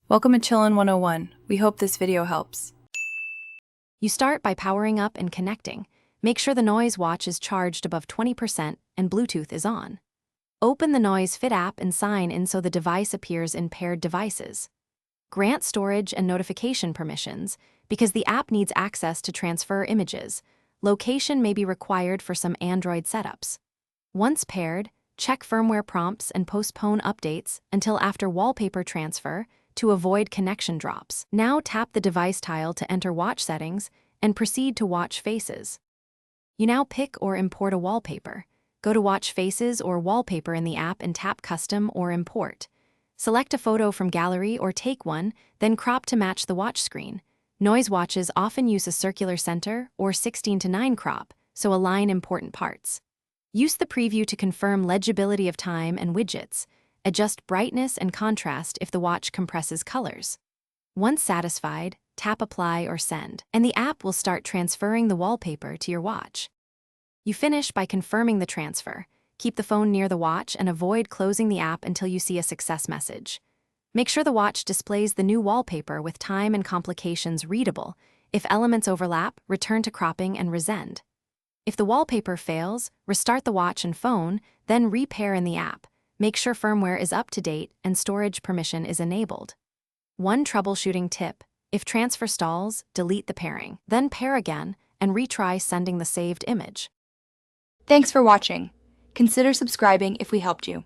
Welcome to Chillin' 101. We hope this video helps. You start by powering up and connecting. Make sure the Noise watch is charged above 20% and Bluetooth is on. Open the Noise Fit app and sign in so the device appears in paired devices. Grant storage and notification permissions because the app needs access to transfer images. Location may be required for some Android setups. Once paired, check firmware prompts and postpone updates until after wallpaper transfer to avoid connection drops. Now tap the device tile to enter watch settings and proceed to watch faces. You now pick or import a wallpaper. Go to Watch Faces or Wallpaper in the app and tap Custom or Import. Select a photo from gallery or take one, then crop to match the watch screen. Noise watches often use a circular center or 16:9 crop, so align important parts. Use the preview to confirm legibility of time and widgets. Adjust brightness and contrast if the watch compresses colors. Once satisfied, tap Apply or Send, and the app will start transferring the wallpaper to your watch. You finish by confirming the transfer. Keep the phone near the watch and avoid closing the app until you see a success message. Make sure the watch displays the new wallpaper with time and complications readable. If elements overlap, return to cropping and resend. If the wallpaper fails, restart the watch and phone, then repair in the app. Make sure firmware is up to date and storage permission is enabled. One troubleshooting tip: if transfer stalls, delete the pairing, then pair again and retry sending the saved image. Thanks for watching. Consider subscribing if we helped you.